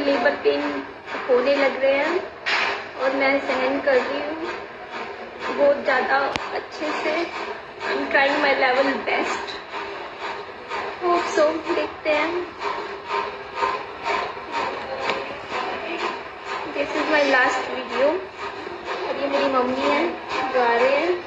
Labour pain होने लग रहे हैं और मैं सहन कर रही हूँ बहुत ज़्यादा अच्छे से। I am trying my level best. Hope so, देखते हैं। This is my last video. और ये मेरी मम्मी है जो आ रहे हैं।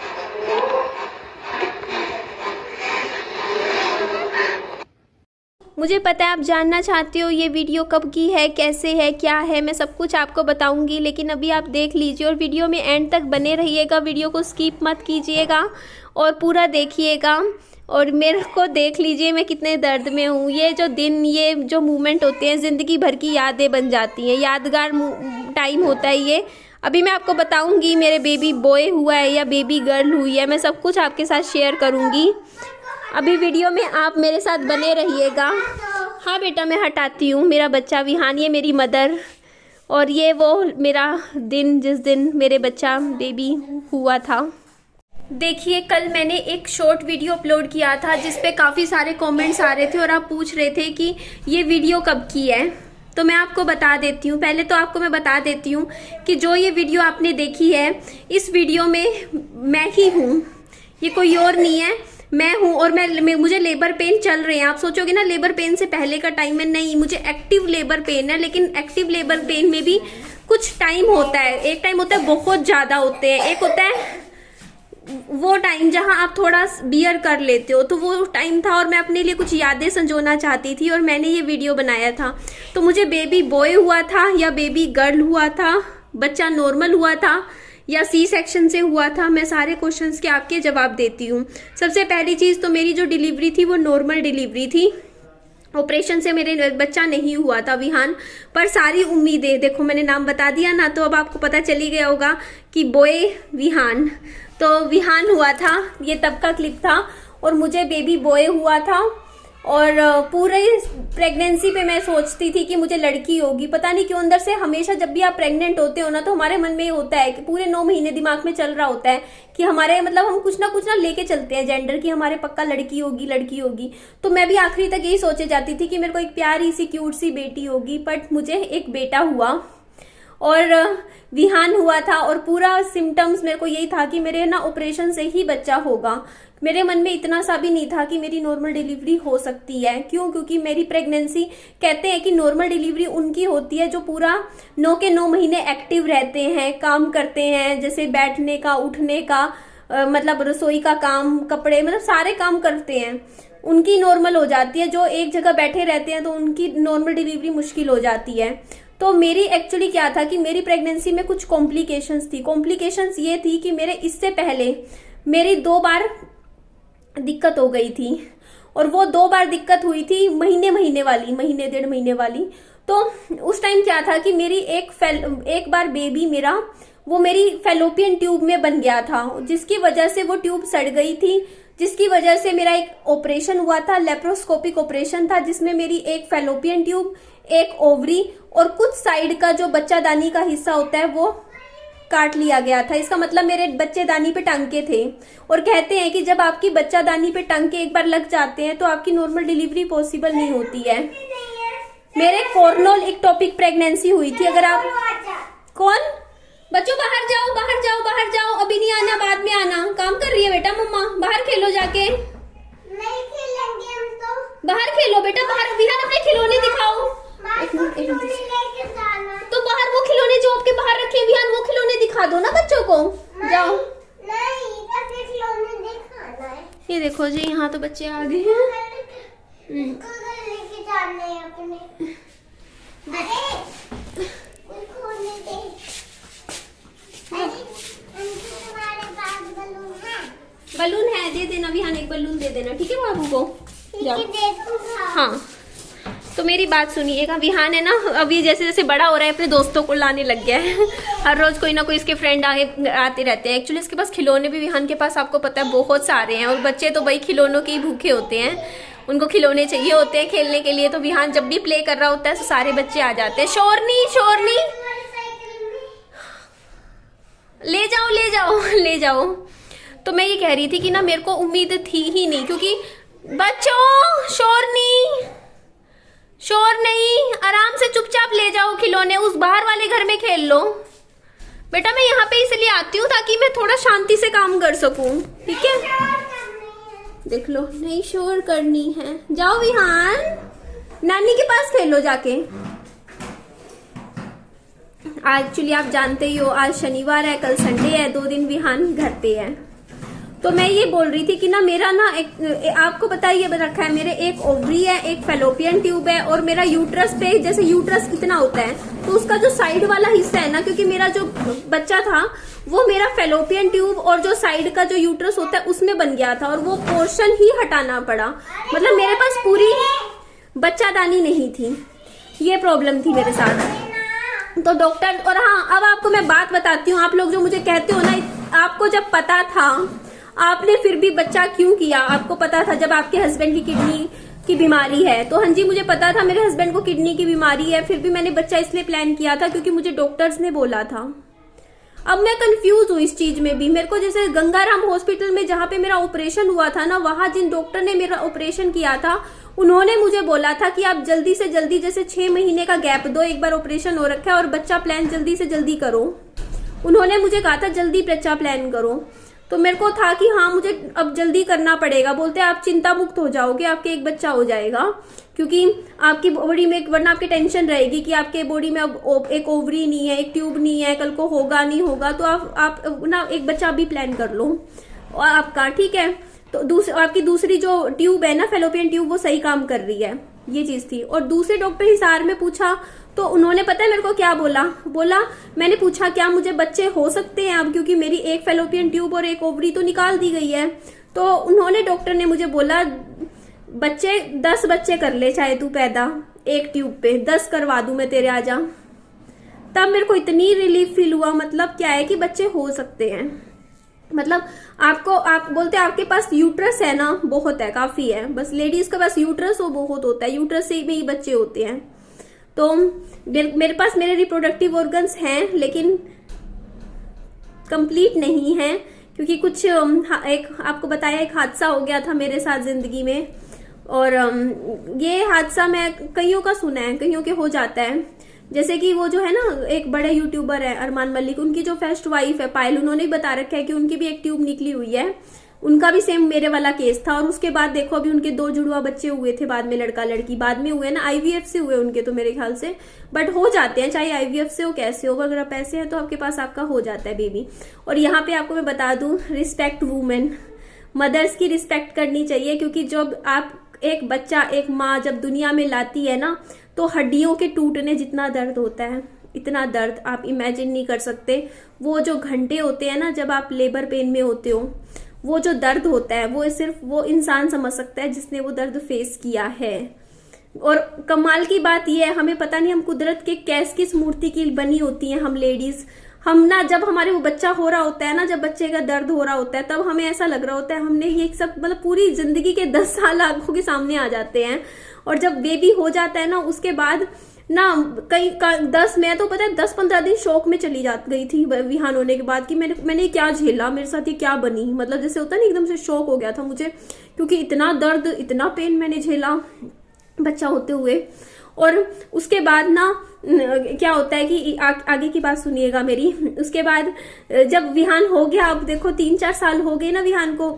मुझे पता है आप जानना चाहते हो ये वीडियो कब की है, कैसे है, क्या है, मैं सब कुछ आपको बताऊंगी, लेकिन अभी आप देख लीजिए और वीडियो में एंड तक बने रहिएगा। वीडियो को स्किप मत कीजिएगा और पूरा देखिएगा और मेरे को देख लीजिए मैं कितने दर्द में हूँ। ये जो दिन, ये जो मोमेंट होते हैं ज़िंदगी भर की यादें बन जाती हैं, यादगार टाइम होता है ये। अभी मैं आपको बताऊँगी मेरे बेबी बॉय हुआ है या बेबी गर्ल हुई है, मैं सब कुछ आपके साथ शेयर करूँगी। अभी वीडियो में आप मेरे साथ बने रहिएगा। हाँ बेटा, मैं हटाती हूँ। मेरा बच्चा विहान, ये मेरी मदर, और ये वो मेरा दिन जिस दिन मेरे बच्चा बेबी हुआ था। देखिए, कल मैंने एक शॉर्ट वीडियो अपलोड किया था जिस पे काफ़ी सारे कमेंट्स आ रहे थे और आप पूछ रहे थे कि ये वीडियो कब की है। तो मैं आपको बता देती हूँ। पहले तो आपको मैं बता देती हूँ कि जो ये वीडियो आपने देखी है, इस वीडियो में मैं ही हूँ, ये कोई और नहीं है, मैं हूँ। और मुझे लेबर पेन चल रहे हैं। आप सोचोगे ना लेबर पेन से पहले का टाइम में, नहीं, मुझे एक्टिव लेबर पेन है। लेकिन एक्टिव लेबर पेन में भी कुछ टाइम होता है। एक टाइम होता है बहुत ज़्यादा होते हैं, एक होता है वो टाइम जहाँ आप थोड़ा बियर कर लेते हो, तो वो टाइम था। और मैं अपने लिए कुछ यादें संजोना चाहती थी और मैंने ये वीडियो बनाया था। तो मुझे बेबी बॉय हुआ था या बेबी गर्ल हुआ था, बच्चा नॉर्मल हुआ था या सी सेक्शन से हुआ था, मैं सारे क्वेश्चंस के आपके जवाब देती हूँ। सबसे पहली चीज़ तो मेरी जो डिलीवरी थी वो नॉर्मल डिलीवरी थी। ऑपरेशन से मेरे बच्चा नहीं हुआ था विहान। पर सारी उम्मीदें, देखो मैंने नाम बता दिया ना, तो अब आपको पता चली गया होगा कि बॉय विहान। तो विहान हुआ था, ये तब का क्लिप था। और मुझे बेबी बॉय हुआ था और पूरे प्रेगनेंसी पे मैं सोचती थी कि मुझे लड़की होगी। पता नहीं क्यों अंदर से हमेशा जब भी आप प्रेग्नेंट होते हो ना, तो हमारे मन में ये होता है कि पूरे 9 महीने दिमाग में चल रहा होता है कि हमारे मतलब हम कुछ ना लेके चलते हैं जेंडर की, हमारे पक्का लड़की होगी लड़की होगी। तो मैं भी आखिरी तक यही सोचे जाती थी कि मेरे को एक प्यारी सी क्यूट सी बेटी होगी। बट मुझे एक बेटा हुआ और विहान हुआ था। और पूरा सिम्टम्स मेरे को यही था कि मेरे ना ऑपरेशन से ही बच्चा होगा। मेरे मन में इतना सा भी नहीं था कि मेरी नॉर्मल डिलीवरी हो सकती है। क्यों? क्योंकि मेरी प्रेगनेंसी, कहते हैं कि नॉर्मल डिलीवरी उनकी होती है जो पूरा 9 के 9 महीने एक्टिव रहते हैं, काम करते हैं, जैसे बैठने का, उठने का, मतलब रसोई का काम, कपड़े, मतलब सारे काम करते हैं, उनकी नॉर्मल हो जाती है। जो एक जगह बैठे रहते हैं तो उनकी नॉर्मल डिलीवरी मुश्किल हो जाती है। तो मेरी एक्चुअली क्या था कि मेरी प्रेगनेंसी में कुछ कॉम्प्लिकेशंस थी। कॉम्प्लिकेशंस ये थी कि मेरे इससे पहले मेरी 2 बार दिक्कत हो गई थी। और वो 2 बार दिक्कत हुई थी महीने वाली, महीने 1.5 महीने वाली। तो उस टाइम क्या था कि मेरी एक बार बेबी मेरा, वो मेरी फेलोपियन ट्यूब में बन गया था, जिसकी वजह से वो ट्यूब सड़ गई थी, जिसकी वजह से मेरा एक ऑपरेशन हुआ था, लेप्रोस्कोपिक ऑपरेशन था, जिसमें मेरी एक फेलोपियन ट्यूब, एक ओवरी और कुछ साइड का जो बच्चादानी का हिस्सा होता है वो काट लिया गया था। इसका मतलब मेरे बच्चेदानी पे टांके थे। और कहते हैं कि जब आपकी बच्चादानी पे टांके एक बार लग जाते हैं तो आपकी नॉर्मल डिलीवरी पॉसिबल नहीं होती है। मेरे कॉर्नल इक्टोपिक प्रेगनेंसी हुई थी। अगर आप कौन बच्चों, बाहर जाओ बाहर जाओ बाहर जाओ, अभी नहीं आना, बाद में आना। काम कर रही है बेटा मम्मा, बाहर खेलो जाके। नहीं खेलेंगे हम तो। बाहर खेलो बेटा, बाहर। विहान अपने खिलौने दिखाओ। तो बाहर वो खिलौने जो आपके बाहर रखे विहान, वो खिलौने दिखा दो ना बच्चों को। जाओ। नहीं, खिलौने दिखाना है। ये देखो जी, यहाँ तो बच्चे आ गए हैं। बलून है, दे देना विहान, एक बलून दे देना, ठीक है बाबू को। जाओ। हाँ, तो मेरी बात सुनिएगा। विहान है ना, अभी जैसे जैसे बड़ा हो रहा है अपने दोस्तों को लाने लग गया है। हर रोज कोई ना कोई इसके फ्रेंड आते रहते हैं। एक्चुअली इसके पास खिलौने भी, विहान के पास आपको पता है बहुत सारे हैं। और बच्चे तो भाई खिलौनों के ही भूखे होते हैं, उनको खिलौने चाहिए होते हैं खेलने के लिए। तो विहान जब भी प्ले कर रहा होता है तो सारे बच्चे आ जाते हैं। शोरनी शोरनी, ले जाओ ले जाओ ले जाओ। तो मैं ये कह रही थी कि ना मेरे को उम्मीद थी ही नहीं, क्योंकि बच्चों शोर नहीं, आराम से चुपचाप ले जाओ खिलौने उस बाहर वाले घर में खेल लो। बेटा मैं यहाँ पे इसलिए आती हूँ ताकि मैं थोड़ा शांति से काम कर सकूं, ठीक है। देख लो, नहीं शोर करनी है। जाओ विहान, नानी के पास खेलो जाके। एक्चुअली आप जानते ही हो आज शनिवार है, कल संडे है, 2 दिन विहान घर पे है। तो मैं ये बोल रही थी कि ना मेरा ना आपको पता ही रखा है, मेरे एक ओवरी है, एक फेलोपियन ट्यूब है और मेरा यूट्रस पे, जैसे यूट्रस कितना होता है तो उसका जो साइड वाला हिस्सा है ना, क्योंकि मेरा जो बच्चा था वो मेरा फेलोपियन ट्यूब और जो साइड का जो यूट्रस होता है उसमें बन गया था और वो पोर्शन ही हटाना पड़ा। मतलब मेरे पास पूरी बच्चादानी नहीं थी, ये प्रॉब्लम थी मेरे साथ। तो डॉक्टर, और हाँ अब आपको मैं बात बताती हूँ, आप लोग जो मुझे कहते हो ना, आपको जब पता था आपने फिर भी बच्चा क्यों किया? आपको पता था जब आपके हस्बैंड की किडनी की बीमारी है, तो हाँ जी मुझे पता था मेरे हस्बैंड को किडनी की बीमारी है, फिर भी मैंने बच्चा इसलिए प्लान किया था क्योंकि मुझे डॉक्टर्स ने बोला था। अब मैं कंफ्यूज हूँ इस चीज में भी। मेरे को जैसे गंगाराम हॉस्पिटल में जहाँ पे मेरा ऑपरेशन हुआ था ना, वहां जिन डॉक्टर ने मेरा ऑपरेशन किया था उन्होंने मुझे बोला था कि आप जल्दी से जल्दी, जैसे 6 महीने का गैप दो, एक बार ऑपरेशन हो रखा है और बच्चा प्लान जल्दी से जल्दी करो। उन्होंने मुझे कहा था जल्दी बच्चा प्लान करो। तो मेरे को था कि हाँ मुझे अब जल्दी करना पड़ेगा। बोलते आप चिंता मुक्त हो जाओगे, आपके एक बच्चा हो जाएगा, क्योंकि आपकी बॉडी में, वरना आपकी टेंशन रहेगी कि आपके बॉडी में अब एक ओवरी नहीं है, एक ट्यूब नहीं है, कल को होगा नहीं होगा, तो आप ना एक बच्चा अभी प्लान कर लो और आपका, ठीक है। तो आपकी दूसरी जो ट्यूब है ना, फेलोपियन ट्यूब, वो सही काम कर रही है, ये चीज थी। और दूसरे डॉक्टर हिसार में पूछा तो उन्होंने पता है मेरे को क्या बोला, मैंने पूछा क्या मुझे बच्चे हो सकते हैं अब, क्योंकि मेरी एक फेलोपियन ट्यूब और एक ओवरी तो निकाल दी गई है। तो उन्होंने, डॉक्टर ने मुझे बोला 10 बच्चे कर ले चाहे तू पैदा, एक ट्यूब पे 10 करवा दूं मैं तेरे, आजा। तब मेरे को इतनी रिलीफ फील हुआ। मतलब क्या है कि बच्चे हो सकते हैं। मतलब आप बोलते हैं आपके पास यूट्रस है ना, बहुत है, काफी है, बस लेडीज के पास यूट्रस वो बहुत होता है, यूट्रस से में ही बच्चे होते हैं। तो मेरे पास मेरे रिप्रोडक्टिव ऑर्गन्स हैं लेकिन कंप्लीट नहीं है, क्योंकि कुछ एक आपको बताया एक हादसा हो गया था मेरे साथ जिंदगी में। और ये हादसा मैं कईयों का सुना है, कईयों के हो जाता है। जैसे कि वो जो है ना, एक बड़े यूट्यूबर है अरमान मलिक, उनकी जो फर्स्ट वाइफ है पायल, उन्होंने भी बता रखा है कि उनकी भी एक ट्यूब निकली हुई है। उनका भी सेम मेरे वाला केस था। और उसके बाद देखो अभी उनके 2 जुड़वा बच्चे हुए थे, बाद में लड़का लड़की, बाद में हुए ना, आईवीएफ से हुए उनके तो मेरे ख्याल से, बट हो जाते हैं, चाहे आईवीएफ से हो कैसे हो, अगर पैसे हैं तो आपके पास आपका हो जाता है बेबी। और यहाँ पे आपको मैं बता दूं, रिस्पेक्ट वुमेन, मदर्स की रिस्पेक्ट करनी चाहिए, क्योंकि जब आप एक बच्चा, एक माँ जब दुनिया में लाती है ना, तो हड्डियों के टूटने जितना दर्द होता है, इतना दर्द आप इमेजिन नहीं कर सकते। वो जो घंटे होते हैं ना जब आप लेबर पेन में होते हो, वो जो दर्द होता है वो सिर्फ वो इंसान समझ सकता है जिसने वो दर्द फेस किया है। और कमाल की बात ये है, हमें पता नहीं हम कुदरत के किस मूर्ति की बनी होती हैं हम लेडीज। हम ना जब हमारे वो बच्चा हो रहा होता है ना, जब बच्चे का दर्द हो रहा होता है, तब हमें ऐसा लग रहा होता है हमने ये सब, मतलब पूरी जिंदगी के 10 साल आंखों के सामने आ जाते हैं। और जब बेबी हो जाता है ना, उसके बाद ना मैं तो पता है 10-15 दिन शौक में चली गई थी विहान होने के बाद कि मैंने क्या झेला, मेरे साथ ये क्या बनी। मतलब जैसे होता है ना, एकदम से शौक हो गया था मुझे, क्योंकि इतना दर्द, इतना पेन मैंने झेला बच्चा होते हुए। और उसके बाद ना क्या होता है कि आगे की बात सुनिएगा मेरी। उसके बाद जब विहान हो गया, अब देखो 3-4 साल हो गए ना विहान को,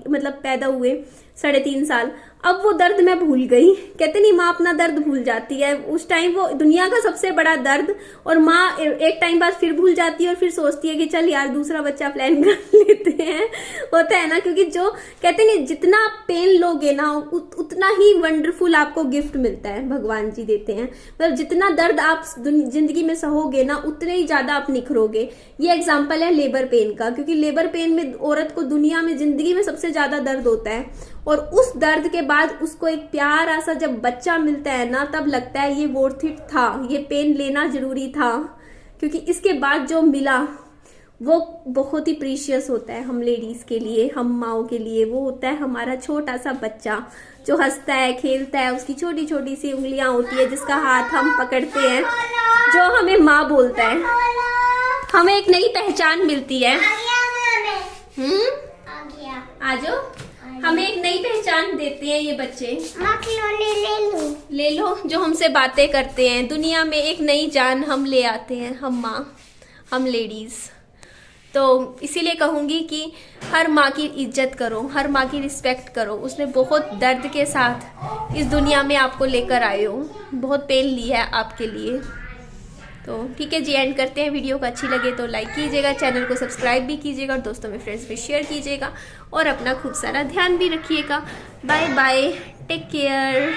मतलब पैदा हुए 3.5 साल। अब वो दर्द मैं भूल गई। कहते नहीं माँ अपना दर्द भूल जाती है, उस टाइम वो दुनिया का सबसे बड़ा दर्द, और माँ एक टाइम बाद फिर भूल जाती है और फिर सोचती है कि चल यार दूसरा बच्चा प्लान कर लेते हैं। होता है ना, क्योंकि जो कहते नहीं जितना आप पेन लोगे ना उतना ही वंडरफुल आपको गिफ्ट मिलता है, भगवान जी देते हैं। मतलब जितना दर्द आप जिंदगी में सहोगे ना, उतने ही ज्यादा आप निखरोगे। ये एग्जाम्पल है लेबर पेन का, क्योंकि लेबर पेन में औरत को दुनिया में जिंदगी में सबसे ज्यादा दर्द होता है। और उस दर्द के बाद उसको एक प्यारा सा जब बच्चा मिलता है ना, तब लगता है ये वर्थ इट था, ये पेन लेना जरूरी था, क्योंकि इसके बाद जो मिला वो बहुत ही प्रीशियस होता है हम लेडीज के लिए, हम माओ के लिए। वो होता है हमारा छोटा सा बच्चा जो हंसता है, खेलता है, उसकी छोटी छोटी सी उंगलियां होती है, जिसका हाथ हम पकड़ते हैं, जो हमें माँ बोलता है। हमें एक नई पहचान मिलती है। आ जाओ। हमें एक नई पहचान देते हैं ये बच्चे। माँ खिलौने ले लो। ले लो, जो हमसे बातें करते हैं। दुनिया में एक नई जान हम ले आते हैं, हम माँ, हम लेडीज़। तो इसीलिए कहूँगी कि हर माँ की इज्जत करो, हर माँ की रिस्पेक्ट करो। उसने बहुत दर्द के साथ इस दुनिया में आपको लेकर आए हो, बहुत पेन ली है आपके लिए। तो ठीक है जी, एंड करते हैं। वीडियो को अच्छी लगे तो लाइक कीजिएगा, चैनल को सब्सक्राइब भी कीजिएगा और दोस्तों में, फ्रेंड्स में शेयर कीजिएगा और अपना खूब सारा ध्यान भी रखिएगा। Bye bye, take care.